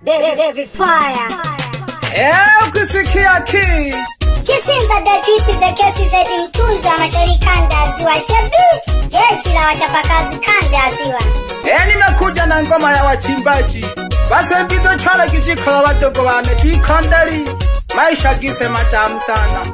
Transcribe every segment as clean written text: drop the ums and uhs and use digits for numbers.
David Fire. Ukisikia Kisimba the kesi za mtunzi wa mashairi kanda ya ziwa Shabi, jeshi la wachapakazi kanda ya ziwa. Nimekuja na ngoma ya wachimbaji. Basi mpito chala kichikola watogo wane tikondali. Maisha gise matamu sana.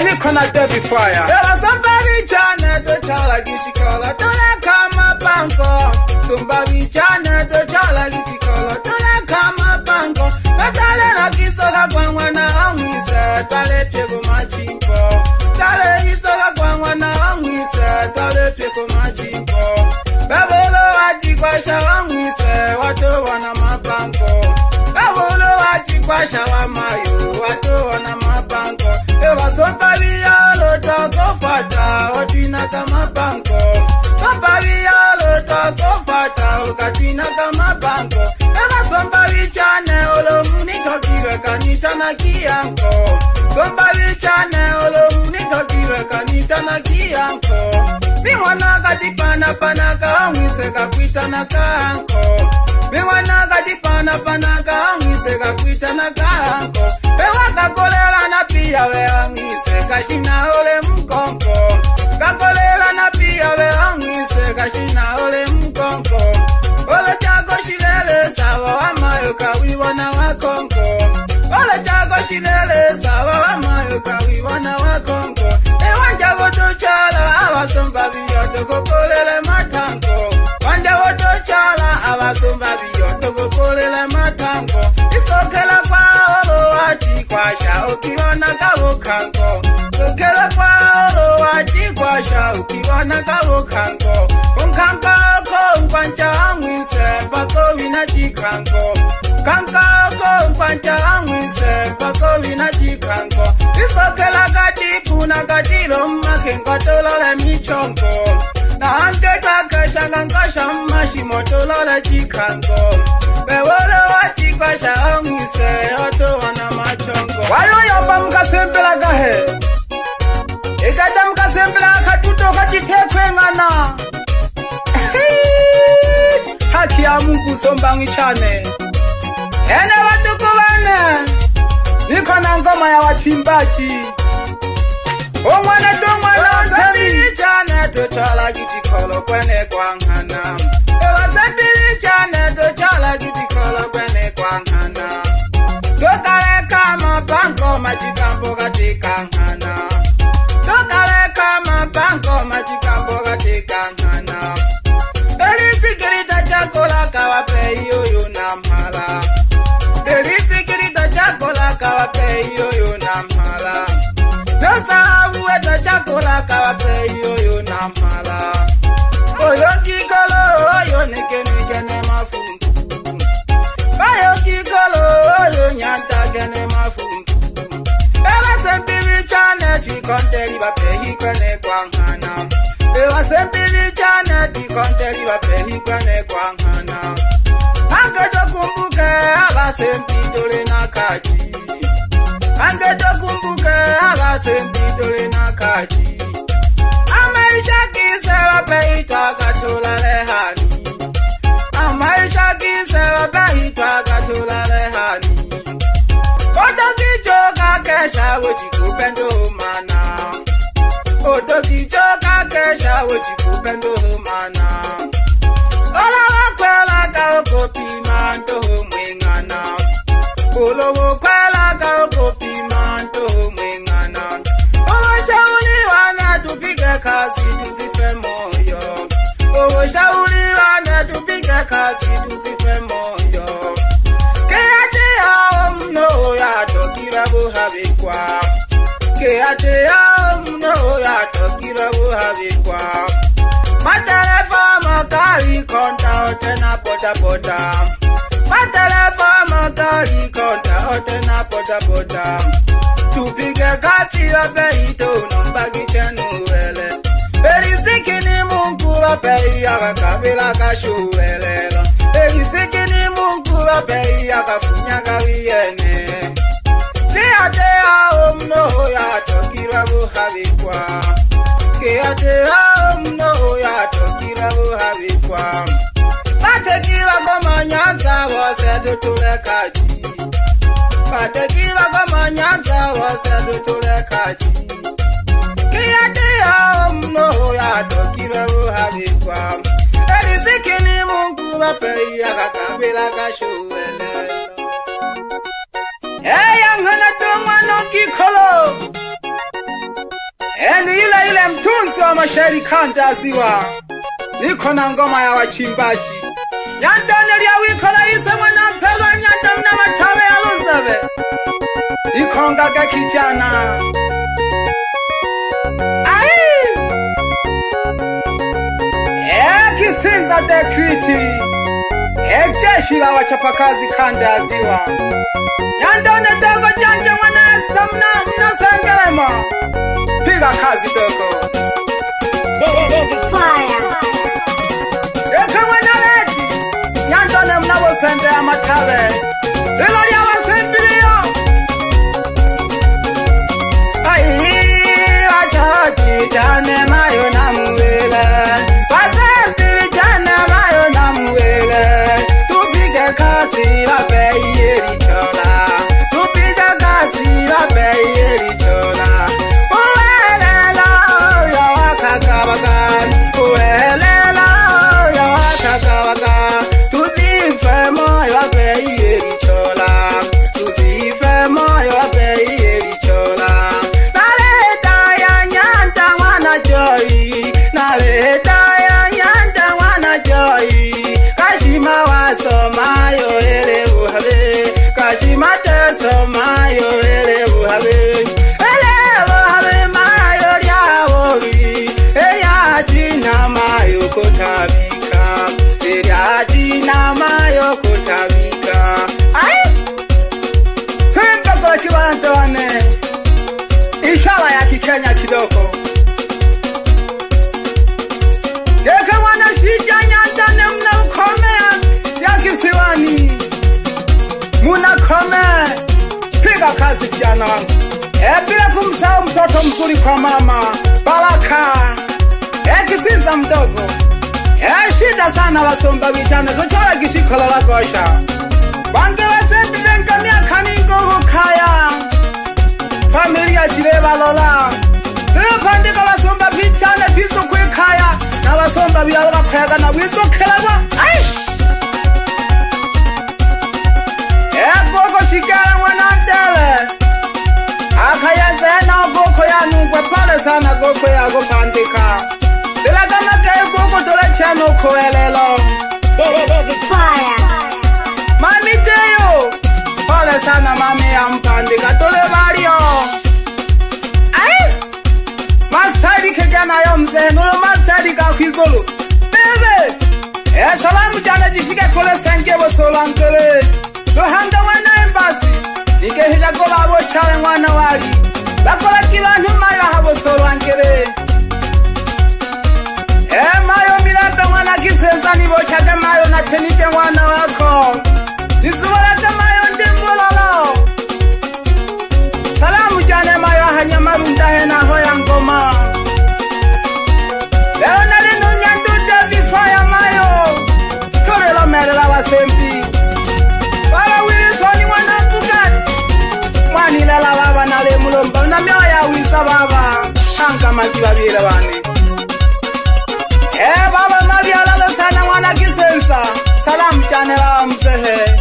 Niko na David Fire. Samba vichane to chala kichikola tole kama banko. Samba vichane to chala kichikola tole kama banko. Natale na kisoga kwa mwana amwise tale pego machimpo. Tale kisoga kwa mwana amwise tale pego machimpo. Babolo wajikwasha wamwise watu wana mabanko. Babolo wajikwasha wamayo watu wana mabanko. Ewa sopa viyalo toko fata otina kama banko. Sopa viyalo toko fata okatina kama banko. Ewa sompa vichane olo munito kire kanita na kiyanko. Sompa vichane olo munito kire kanita na kiyanko. Miwana katipana pana kaamwise kakwita na kanko. Miwana katipana pana kaamwise kakwita na kanko. Ewa kakolela na pia weamwise kashina ole mkonko. Kakolela na pia weamwise kashina ole mkonko. Ole chako shilele sawa wamayo kawiwa na wakonko. Ole chako shilele sawa wamayo kawiwa na wakonko. Wanja woto chala awasomba biyoto kokolele matanko. Wanja woto chala awasomba biyoto kokolele matanko. Isokela kwa olo wachi kwasha ukiwana kawokanko. Isokela kwa olo wachi kwasha ukiwana kawokanko. Unkanko ko unkwancha amwise pako wina chikanko. Kanka ko unkwancha amwise pako wina chikanko. Isokela katipu na katiro makengo tolole michonko. Na anke kakasha kankasha mashimo tolole chikanko. Bewole wachi kwasha amwise oto wana machonko. Wayo yoba mkasembela gahe. Ikata mkasembela katuto kachitekwe ngana. Haki ya Mungu somba ngichane. Watu kuwane. Niko na ngoma ya wachimbaji. Omwana tomwana sabili chane to chala kitikolo kwene kwangana. Ewa sabili chane to chala kitikolo kwene kwangana. Tokale kama banko majikambo katika ngana. Tokale kama banko majikambo katika ngana. Elisikirita chakola kawape yoyo na mhala. Elisikirita chakola kawape yoyo na mhala. Nosahabu weta chakola kawape yoyo na mhala. Oyo kikolo oyo neke ne mafungu. Oyo kikolo oyo nyanta kene mafungu. Ewa sempili chane chikonteli wapehi kwene kwangana. Ewa sempili chane chikonteli wapehi kwene kwangana. Angeto kumbuke aba sempitole na kaji. Angeto kumbuke aba sempitole na kaji. Amaisha kise wapeita katola lehani. Amaisha kise wapeita katola lehani. Oto kichoka kesha wejikupendo mana. Oto kichoka kesha wejikupendo mana. Ola wakwela kao pima ntoho mwengana. Olo wakwela kao pima ntoho mwengana. Owo shauli wana tupige kazi tusife moyo. Owo shauli wana tupige kazi tusife moyo. Keate yao mno ya tokira buhabikwa. Keate yao mno ya tokira buhabikwa. Matelefa makali konta otena pota pota. Matelefa makali konta otena pota pota. Tupige kasi wape ito nombagi chenuwele. Elisiki ni Mungu wape yaka kabila kashuwelelo. Elisiki ni Mungu wape yaka funyaka wiyene. Keate hao mno ya tokira buhabikwa. Keate hao mno ya tokira buhabikwa. Matekiwa koma nyanza wose dutulekaji Patekila kama nyanza wasa dutulekaji Kiyatia mno ya dokira uhabikwa Eliziki ni Mungu wapei ya kakabila kashuwele Yangana tungwano kikolo ile mtunzi wa mashairi kanda ziwa Niko na ngoma ya wachimbaji Nyandone liya wikola isa mwana mpego nyandamna matawe alunzabe Nikongaga kijana Kisinza dekriti jeshi la wachapakazi kanda ziwa Nyandone dogo janje mwana estamna mnasengelema Piga kazi dogo Eka mwana leti Nyandone mnabo sende ya matawe Ilo liya wasembilio Wachachi jane mayo na muwele Wasembi jane mayo na muwele Tupige kazi wape iyeri chola Tupige kazi wape iyeri chola Uwelela ya wakakawakan Uwelela ya wakakawakan Tuzife moyo wape iyeri chola Tuzife moyo wape iyeri chola Naleta ya nyanda wana joy Naleta ya nyanda wana joy Kashima wasomayo ele uhabe Kashima tesomayo ele uhabe Ele uhabe mayo liawobi Eya jina mayo kotabika Eya jina mayo kotabika Simpa kwa kiwantone Ishara ya kikenya kidoko Yeke wana shija nyandane mna ukomea Ya kisiwani Muna kome Piga kazi kijana wangu bila kumsahau mtoto mzuri kwa mama Baraka Kisinza mdogo shida sana wasomba vijana Zochora kishikola wakosha Wange wasendi vengamia kaningo hukaya Familia jireba lola Pandika wasomba vijana Tiso kwekaya Na wasomba viyawaka kwega na wizo kelagwa Gogo shigara mwanandele Akayanze na goko ya nungwe pale sana goko ya go pandika Dila kama kaya goko tole chano koelelo Mami teyo Pale sana mami ya mpandika tole vario Mastari kijana yo mzee Nulo mastari ka kwigolo Bebe salamu jana jifike kole senge wo solankele Luhanda wana embassy Nikehila gola abo chale mwana wali Bakola kila nyuma ya habo solankele Mayo milata mwana kisenza nibo chake mayo na tenite mwana wako Nisuwalata mayo ndimbololo Salamu jane mayo hanyamaru ndahe na hoya ngoma Leo nalinu nyandude bifaya mayo Tolelo melela wasempi Wala Wilsoni mwana Bugatti Mwani lela baba nale mulomba Na mioya wisa baba Hanka maziba vile bani Baba mavi alalo sana mwana kisensa Salamu chane la mzehe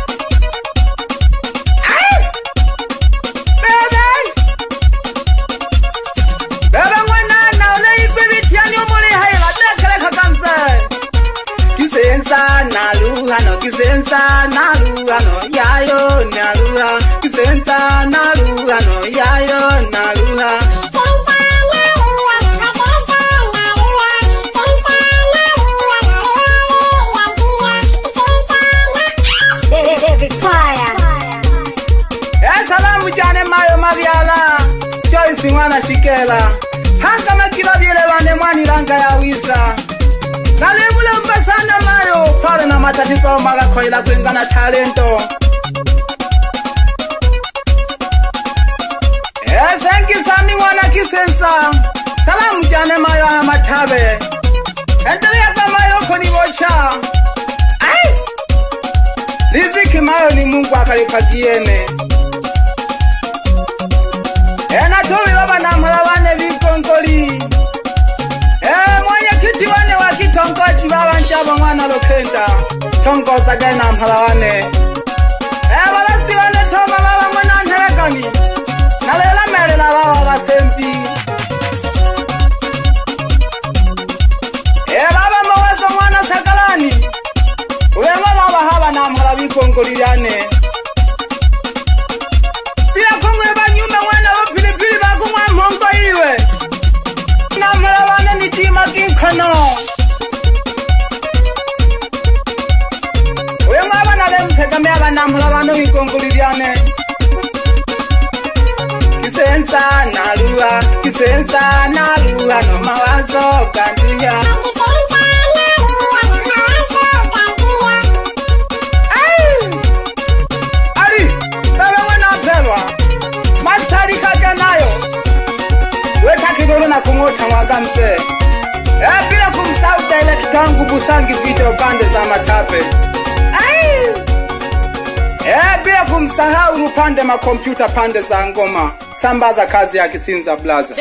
Bebe mwana ule ipi tiani umuli haila Dekele kakanse Kisensa na luhano Kisensa na luhano Yayo na luha Kisensa na luhano Yayo na luha Salamu jane mayo mavyala Joyce mwana shikela Hanga makila vile wane mwani ranga ya wisa Nalemule mbasana mayo Pale na matatizo maga koila kuingana talento Thank you sami mwana kisensa Salamu jane mayo hamatabe Endelea za mayo konibocha Riziki mayo ni kagiene. Tumi baba na mhalawane vikongoli. Mwenye kiti wane wa kitongoji baba nchabo mwana Lokenda. Tongoza gana mhalawane. Walasi wane toma baba mwana nherekani. Nalela mere na baba wasempi. Baba mwazo mwana sakalani. Uwengo baba haba na mhala vikongoli yane. Pia kongwe ba nyumba mwana wapilipili bakumwa mhongo iwe. Na mhalawane ni tima kinkano. Uwengo haba na lemu tegame haba na mhalawane vikongoli yane. Kisensa na lua no mawazo kandia. Na kumota mwagamse bila kumsahau director wangu Busangi video pande za Matape. Bila kumsahau Rupande makompyuta pande za Ngoma. Sambaza kazi ya Kisinza Blaza.